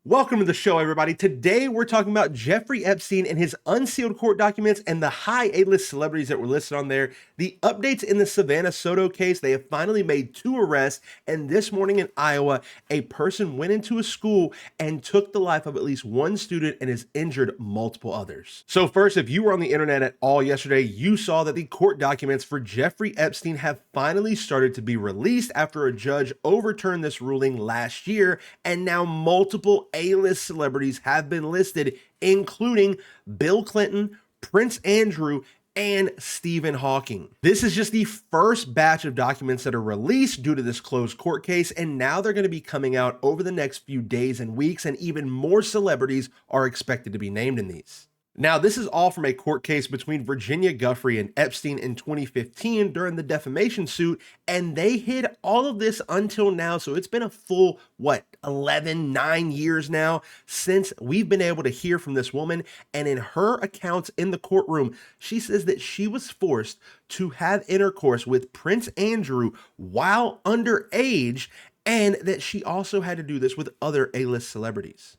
Welcome to the show, everybody. Today, we're talking about Jeffrey Epstein and his unsealed court documents and the high A-list celebrities that were listed on there. The updates in the Savannah Soto case. They have finally made 2 arrests. And this morning in Iowa, a person went into a school and took the life of at least 1 student and has injured multiple others. So first, if you were on the internet at all yesterday, you saw that the court documents for Jeffrey Epstein have finally started to be released after a judge overturned this ruling last year. And now multiple A-list celebrities have been listed, including Bill Clinton, Prince Andrew, and Stephen Hawking. This is just the first batch of documents that are released due to this closed court case, and now they're going to be coming out over the next few days and weeks, and even more celebrities are expected to be named in these. Now, this is all from a court case between Virginia Giuffre and Epstein in 2015 during the defamation suit, and they hid all of this until now. So it's been a full, 9 years now since we've been able to hear from this woman. And in her accounts in the courtroom, she says that she was forced to have intercourse with Prince Andrew while underage, and that she also had to do this with other A-list celebrities.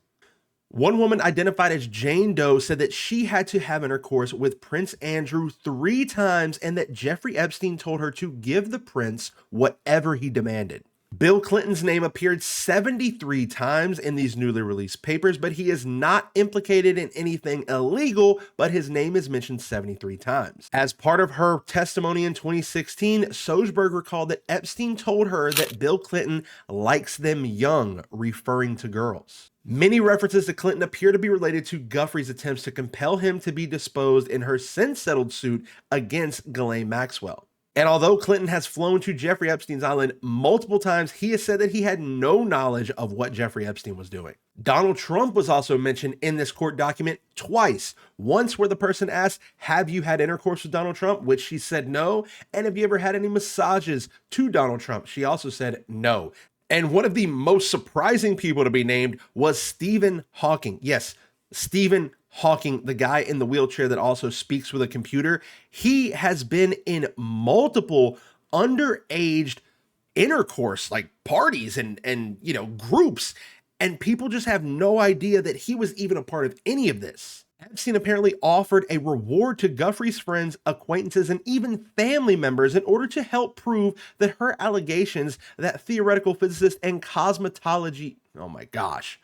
One woman identified as Jane Doe said that she had to have intercourse with Prince Andrew 3 times and that Jeffrey Epstein told her to give the prince whatever he demanded. Bill Clinton's name appeared 73 times in these newly released papers, but he is not implicated in anything illegal, but his name is mentioned 73 times. As part of her testimony in 2016, Sojberg recalled that Epstein told her that Bill Clinton likes them young, referring to girls. Many references to Clinton appear to be related to Giuffre's attempts to compel him to be disposed in her since-settled suit against Ghislaine Maxwell. And although Clinton has flown to Jeffrey Epstein's island multiple times, he has said that he had no knowledge of what Jeffrey Epstein was doing. Donald Trump was also mentioned in this court document twice. Once where the person asked, have you had intercourse with Donald Trump? Which she said no. And have you ever had any massages to Donald Trump? She also said no. And one of the most surprising people to be named was Stephen Hawking. Yes, Stephen Hawking, the guy in the wheelchair that also speaks with a computer. He has been in multiple underage intercourse, like parties and groups, and people just have no idea that he was even a part of any of this. Epstein apparently offered a reward to Giuffre's friends, acquaintances, and even family members in order to help prove that her allegations that theoretical physicist and cosmetology, oh my gosh.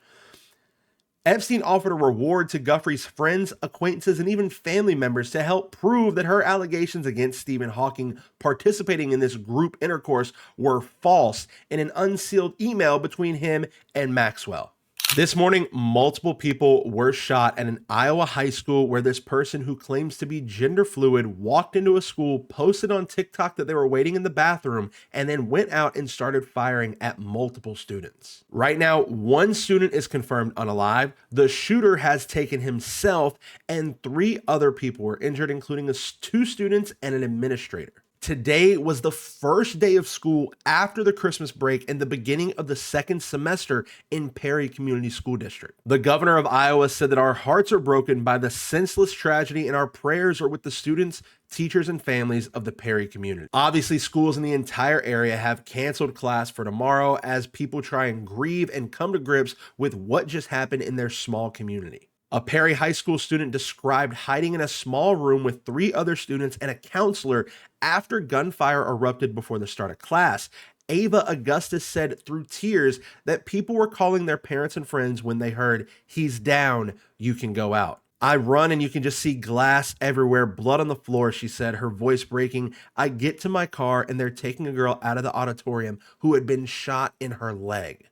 Epstein offered a reward to Giuffre's friends, acquaintances, and even family members to help prove that her allegations against Stephen Hawking participating in this group intercourse were false in an unsealed email between him and Maxwell. This morning, multiple people were shot at an Iowa high school where this person who claims to be gender fluid walked into a school, posted on TikTok that they were waiting in the bathroom, and then went out and started firing at multiple students. Right now, 1 student is confirmed unalive. The shooter has taken himself, and 3 other people were injured, including 2 students and an administrator. Today was the first day of school after the Christmas break and the beginning of the 2nd semester in Perry Community School District. The governor of Iowa said that our hearts are broken by the senseless tragedy and our prayers are with the students, teachers, and families of the Perry community. Obviously, schools in the entire area have canceled class for tomorrow as people try and grieve and come to grips with what just happened in their small community. A Perry High School student described hiding in a small room with 3 other students and a counselor after gunfire erupted before the start of class. Ava Augustus said through tears that people were calling their parents and friends when they heard, "He's down, you can go out." "I run and you can just see glass everywhere, blood on the floor," she said, her voice breaking. "I get to my car and they're taking a girl out of the auditorium who had been shot in her leg."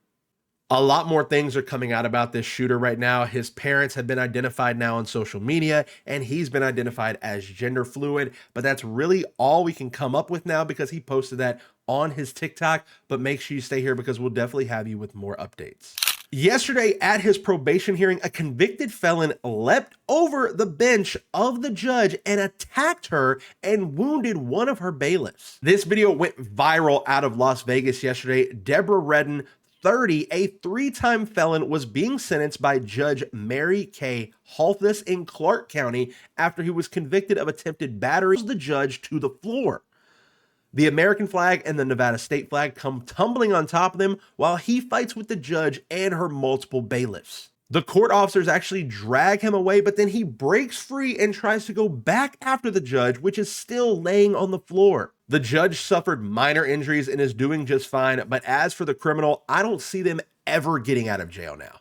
A lot more things are coming out about this shooter right now. His parents have been identified now on social media, and he's been identified as gender fluid, but that's really all we can come up with now because he posted that on his TikTok. But make sure you stay here because we'll definitely have you with more updates. Yesterday at his probation hearing, a convicted felon leapt over the bench of the judge and attacked her and wounded one of her bailiffs. This video went viral out of Las Vegas yesterday. Deborah Redden, 30, a 3-time felon, was being sentenced by Judge Mary K. Halthus in Clark County after he was convicted of attempted battery. The judge to the floor. The American flag and the Nevada state flag come tumbling on top of him while he fights with the judge and her multiple bailiffs. The court officers actually drag him away, but then he breaks free and tries to go back after the judge, which is still laying on the floor. The judge suffered minor injuries and is doing just fine, but as for the criminal, I don't see them ever getting out of jail now.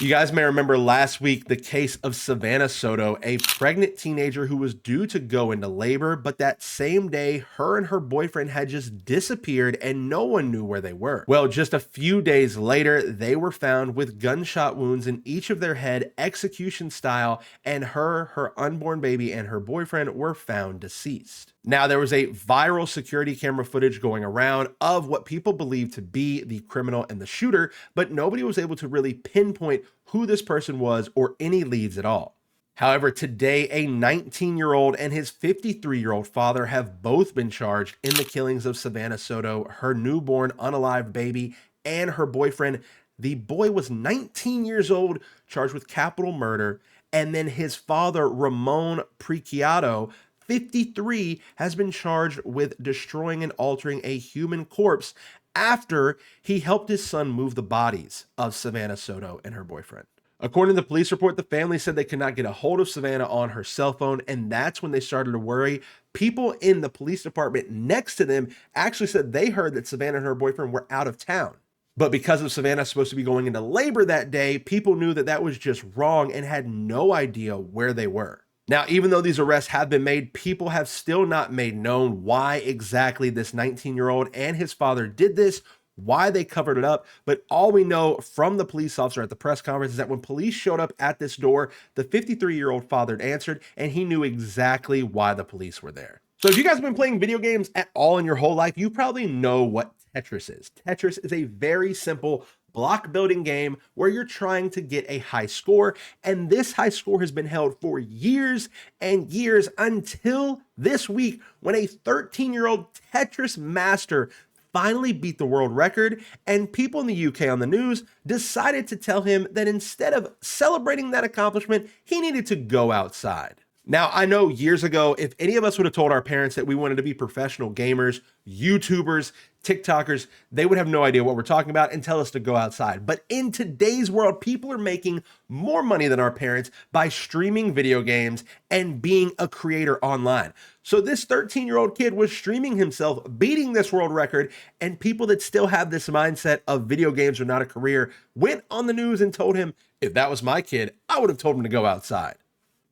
You guys may remember last week the case of Savannah Soto, a pregnant teenager who was due to go into labor, but that same day, her and her boyfriend had just disappeared and no one knew where they were. Well, just a few days later, they were found with gunshot wounds in each of their head, execution style, and her unborn baby, and her boyfriend were found deceased. Now, there was a viral security camera footage going around of what people believe to be the criminal and the shooter, but nobody was able to really pinpoint who this person was or any leads at all. However, today, a 19-year-old and his 53-year-old father have both been charged in the killings of Savannah Soto, her newborn unalived baby, and her boyfriend. The boy was 19 years old, charged with capital murder, and then his father, Ramon Preciado, 53, has been charged with destroying and altering a human corpse after he helped his son move the bodies of Savannah Soto and her boyfriend. According to the police report, the family said they could not get a hold of Savannah on her cell phone, and that's when they started to worry. People in the police department next to them actually said they heard that Savannah and her boyfriend were out of town. But because of Savannah supposed to be going into labor that day, people knew that that was just wrong and had no idea where they were. Now, even though these arrests have been made, people have still not made known why exactly this 19-year-old and his father did this, why they covered it up. But all we know from the police officer at the press conference is that when police showed up at this door, the 53-year-old father answered, and he knew exactly why the police were there. So if you guys have been playing video games at all in your whole life, you probably know what Tetris is. Tetris is a very simple block building game where you're trying to get a high score, and this high score has been held for years and years until this week when a 13-year-old Tetris master finally beat the world record, and people in the UK on the news decided to tell him that instead of celebrating that accomplishment, he needed to go outside. Now, I know years ago, if any of us would have told our parents that we wanted to be professional gamers, YouTubers, TikTokers, they would have no idea what we're talking about and tell us to go outside. But in today's world, people are making more money than our parents by streaming video games and being a creator online. So this 13-year-old kid was streaming himself, beating this world record, and people that still have this mindset of video games are not a career went on the news and told him, if that was my kid, I would have told him to go outside.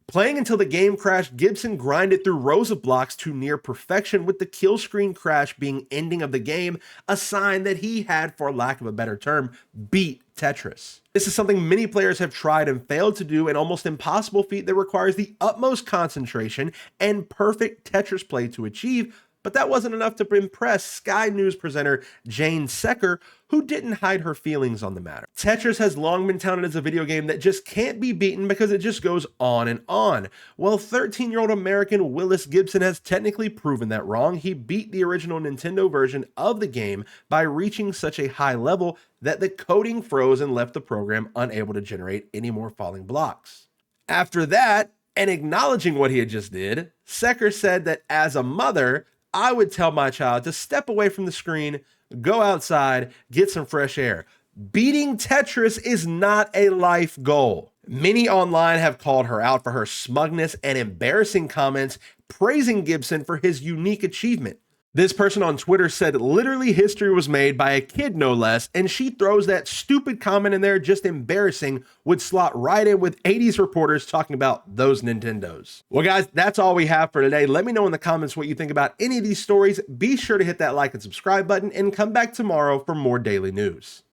Playing until the game crashed, Gibson grinded through rows of blocks to near perfection, with the kill screen crash being ending of the game, a sign that he had, for lack of a better term, beat Tetris. This is something many players have tried and failed to do, an almost impossible feat that requires the utmost concentration and perfect Tetris play to achieve. But that wasn't enough to impress Sky News presenter Jane Secker, who didn't hide her feelings on the matter. Tetris has long been touted as a video game that just can't be beaten because it just goes on and on. Well, 13-year-old American Willis Gibson has technically proven that wrong. He beat the original Nintendo version of the game by reaching such a high level that the coding froze and left the program unable to generate any more falling blocks. After that, and acknowledging what he had just did, Secker said that as a mother, I would tell my child to step away from the screen, go outside, get some fresh air. Beating Tetris is not a life goal. Many online have called her out for her smugness and embarrassing comments, praising Gibson for his unique achievement. This person on Twitter said literally history was made by a kid, no less, and she throws that stupid comment in there, just embarrassing, would slot right in with 80s reporters talking about those Nintendos. Well, guys, that's all we have for today. Let me know in the comments what you think about any of these stories. Be sure to hit that like and subscribe button and come back tomorrow for more daily news.